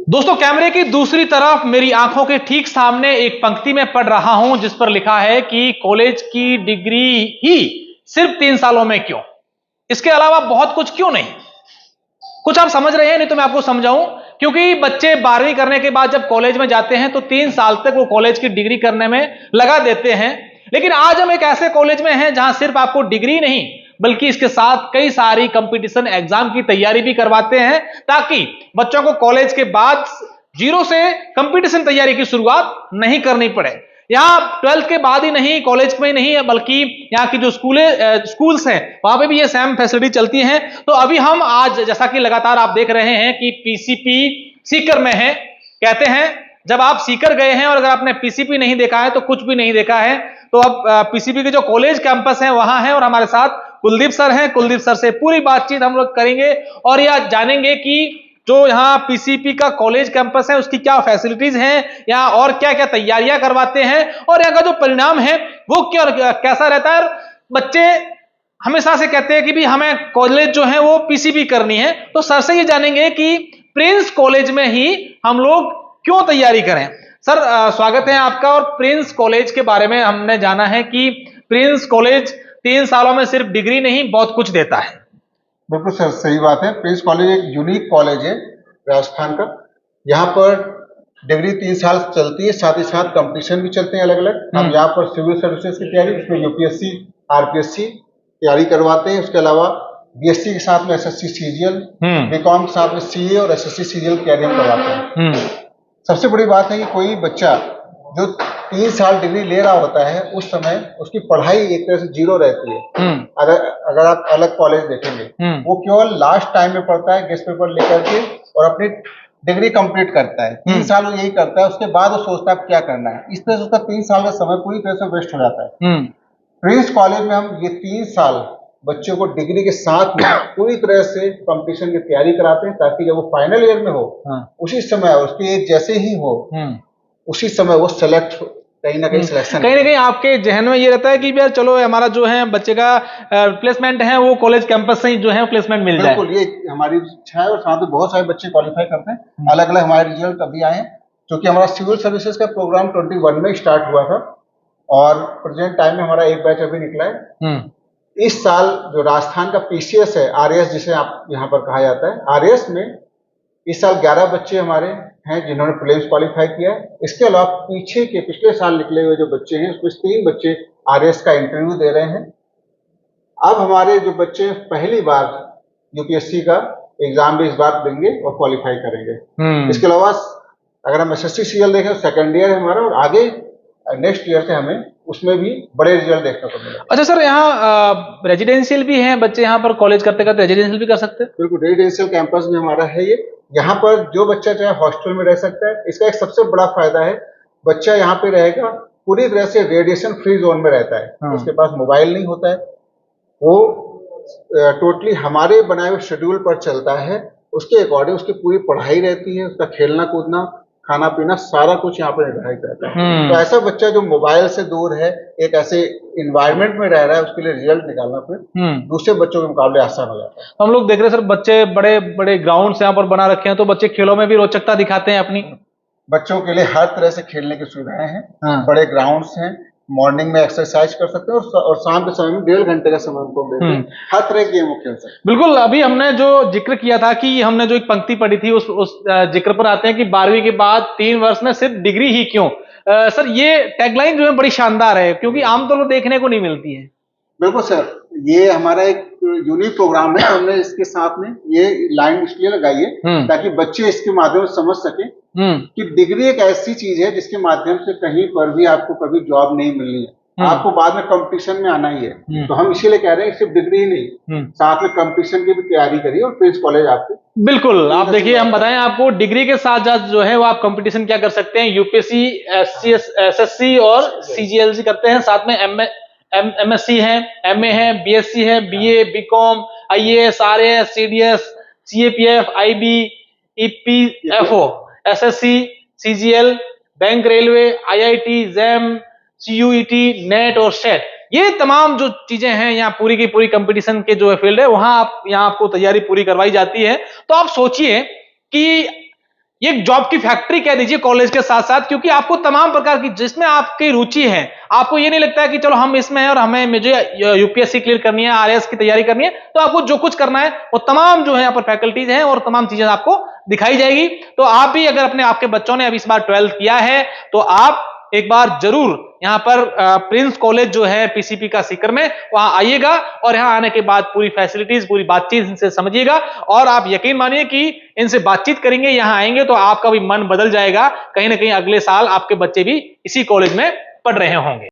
दोस्तों, कैमरे की दूसरी तरफ मेरी आंखों के ठीक सामने एक पंक्ति में पढ़ रहा हूं जिस पर लिखा है कि कॉलेज की डिग्री ही सिर्फ 3 सालों में क्यों, इसके अलावा बहुत कुछ क्यों नहीं। कुछ आप समझ रहे हैं? नहीं तो मैं आपको समझाऊं। क्योंकि बच्चे 12वीं करने के बाद जब कॉलेज में जाते हैं तो 3 साल तक वो कॉलेज की डिग्री करने में लगा देते हैं। लेकिन आज हम एक ऐसे कॉलेज में हैं जहां सिर्फ आपको डिग्री नहीं बल्कि इसके साथ कई सारी कंपटीशन एग्जाम की तैयारी भी करवाते हैं, ताकि बच्चों को कॉलेज के बाद जीरो से कंपटीशन तैयारी की शुरुआत नहीं करनी पड़े। यहाँ 12th के बाद ही नहीं, कॉलेज में ही नहीं, बल्कि यहाँ की जो स्कूल्स हैं वहां पे भी ये सेम फैसिलिटी चलती हैं। तो अभी हम आज, जैसा कि लगातार आप देख रहे हैं कि पीसीपी सीकर में है। कहते हैं जब आप सीकर गए हैं और अगर आपने पीसीपी नहीं देखा है तो कुछ भी नहीं देखा है। तो अब पीसीपी के जो कॉलेज कैंपस है वहां है और हमारे साथ कुलदीप सर हैं। कुलदीप सर से पूरी बातचीत हम लोग करेंगे और यह जानेंगे कि जो यहाँ पीसीपी का कॉलेज कैंपस है उसकी क्या फैसिलिटीज हैं, यहाँ और क्या क्या तैयारियां करवाते हैं और यहाँ का जो परिणाम है वो क्या कैसा रहता है। बच्चे हमेशा से कहते हैं कि भी हमें कॉलेज जो है वो पीसीपी करनी है, तो सर से ये जानेंगे कि प्रिंस कॉलेज में ही हम लोग क्यों तैयारी करें। सर स्वागत है आपका। और प्रिंस कॉलेज के बारे में हमने जाना है कि प्रिंस कॉलेज 3 सालों में सिर्फ डिग्री नहीं बहुत कुछ देता है। बिल्कुल सर, सही बात है। प्रिंस कॉलेज एक यूनिक कॉलेज है राजस्थान का। यहाँ पर डिग्री 3 साल चलती है, साथ ही साथ कंपटीशन भी चलते हैं अलग अलग। हम यहाँ पर सिविल सर्विसेज की तैयारी, उसमें यूपीएससी आरपीएससी तैयारी करवाते हैं। उसके अलावा बीएससी के साथ में एसएससी सीजीएल, बीकॉम के साथ में सीए और एसएससी सीजीएल की तैयारी हम करवाते हैं। सबसे बड़ी बात है कि कोई बच्चा जो 3 साल डिग्री ले रहा होता है उस समय उसकी पढ़ाई एक तरह से जीरो रहती है। अगर आप अलग कॉलेज देखेंगे वो केवल लास्ट टाइम में पढ़ता है, गेस्ट पेपर लेकर के और अपनी डिग्री कंप्लीट करता है। 3 साल वो यही करता है, उसके बाद वो सोचता है क्या करना है। इस तरह से उसका 3 साल का समय पूरी तरह से वेस्ट हो जाता है। प्रिंस कॉलेज में हम ये 3 साल बच्चों को डिग्री के साथ में पूरी तरह से कंपटीशन की तैयारी कराते हैं, ताकि जब वो फाइनल ईयर में हो उसी समय उसकी एज जैसे ही हो उसी समय वो सेलेक्ट कहीं ना कहीं सिलेक्शन, कहीं ना कहीं आपके जहन में ये रहता है कि यार चलो हमारा जो है बच्चे का प्लेसमेंट है वो कॉलेज कैंपस से ही जो है प्लेसमेंट मिल जाए। बिल्कुल, ये हमारी इच्छा है और साथ में बहुत सारे बच्चे क्वालिफाई करते हैं। अलग अलग हमारे रिजल्ट अभी आए हैं, क्योंकि हमारा सिविल सर्विसेज का प्रोग्राम 21 में स्टार्ट हुआ था और प्रेजेंट टाइम में हमारा एक बैच अभी निकला है। इस साल जो राजस्थान का पीसीएस है, आरएएस जिसे आप यहाँ पर कहा जाता है, आरएएस में इस साल 11 बच्चे हमारे हैं जिन्होंने प्रीलिम्स क्वालिफाई किया है। इसके अलावा पीछे के पिछले साल निकले हुए जो बच्चे हैं उसमें 3 बच्चे आरएएस का इंटरव्यू दे रहे हैं। अब हमारे जो बच्चे पहली बार यूपीएससी का एग्जाम भी इस बार देंगे और क्वालिफाई करेंगे। इसके अलावा अगर हम एसएससी सीजीएल देखें तो सेकेंड ईयर है हमारा और आगे नेक्स्ट ईयर से हमें उसमें भी बड़े रिजल्ट देखने को मिलेगा। अच्छा सर, यहाँ रेजिडेंशियल भी हैं, बच्चे यहाँ पर कॉलेज करते करते रेजिडेंशियल भी कर सकते हैं? बिल्कुल, रेजिडेंशियल कैंपस भी हमारा है ये। यहाँ पर जो बच्चा चाहे हॉस्टल में रह सकता है। इसका एक सबसे बड़ा फायदा है, बच्चा यहाँ पे रहेगा पूरी तरह से रेडिएशन फ्री जोन में रहता है। उसके पास मोबाइल नहीं होता है, वो टोटली हमारे बनाए हुए शेड्यूल पर चलता है। उसके अकॉर्डिंग उसकी पूरी पढ़ाई रहती है, उसका खेलना कूदना खाना पीना सारा कुछ यहाँ पर निर्धारित रहता है। तो ऐसा बच्चा जो मोबाइल से दूर है, एक ऐसे इन्वायरमेंट में रह रहा है, उसके लिए रिजल्ट निकालना फिर दूसरे बच्चों के मुकाबले आसान हो जाता है। हम लोग देख रहे हैं सर, बच्चे बड़े बड़े ग्राउंड्स यहाँ पर बना रखे हैं, तो बच्चे खेलों में भी रोचकता दिखाते हैं अपनी। बच्चों के लिए हर तरह से खेलने की सुविधाएं हैं। बड़े ग्राउंड्स हैं, मॉर्निंग में एक्सरसाइज कर सकते हैं और शाम के समय में 1.5 घंटे का समय उनको देते हैं। हर तरह के गेम वो खेल सकते हैं। बिल्कुल, अभी हमने जो जिक्र किया था कि हमने जो एक पंक्ति पढ़ी थी उस जिक्र पर आते हैं कि 12वीं के बाद 3 वर्ष में सिर्फ डिग्री ही क्यों। सर, ये टैगलाइन जो है बड़ी शानदार है, क्योंकि आमतौर पर देखने को नहीं मिलती है। बिल्कुल सर, ये हमारा एक यूनिक प्रोग्राम है। हमने इसके साथ में ये लाइन इसलिए लगाई है ताकि बच्चे इसके माध्यम से समझ सके कि डिग्री एक ऐसी चीज है जिसके माध्यम से कहीं पर भी आपको कभी जॉब नहीं मिलनी है। आपको बाद में कंपटीशन में आना ही है। तो हम इसीलिए कह रहे हैं सिर्फ डिग्री ही नहीं, साथ में कंपटीशन की भी तैयारी करिए और प्रिंस कॉलेज आपको। बिल्कुल, आप देखिए, हम बताएं आपको डिग्री के साथ साथ जो है वो आप कंपटीशन क्या कर सकते हैं। यूपीएससी, एसएससी और सीजीएल करते हैं, साथ में एमएससी है, एमए है, बीएससी है, BA, BCom, IAS, RAS, CDS, CAPF, IB, EPFO, SSC, CGL, bank, railway, IIT, JAM, CUET, NET और सेट, ये तमाम जो चीजें हैं यहाँ पूरी की पूरी कंपटीशन के जो फील्ड है वहां यहाँ आपको तैयारी पूरी करवाई जाती है। तो आप सोचिए कि ये एक जॉब की फैक्ट्री कह दीजिए कॉलेज के साथ साथ, क्योंकि आपको तमाम प्रकार की जिसमें आपकी रुचि है, आपको ये नहीं लगता है कि चलो हम इसमें हैं और मुझे यूपीएससी क्लियर करनी है, आरएएस की तैयारी करनी है, तो आपको जो कुछ करना है वो तमाम जो है यहाँ पर फैकल्टीज हैं और तमाम चीजें आपको दिखाई जाएगी। तो आप भी अगर अपने आपके बच्चों ने अभी इस बार 12th किया है तो आप एक बार जरूर यहां पर प्रिंस कॉलेज जो है पीसीपी का सीकर में, वहां आइएगा और यहां आने के बाद पूरी फैसिलिटीज, पूरी बातचीत इनसे समझिएगा और आप यकीन मानिए कि इनसे बातचीत करेंगे, यहां आएंगे तो आपका भी मन बदल जाएगा। कहीं ना कहीं अगले साल आपके बच्चे भी इसी कॉलेज में पढ़ रहे होंगे।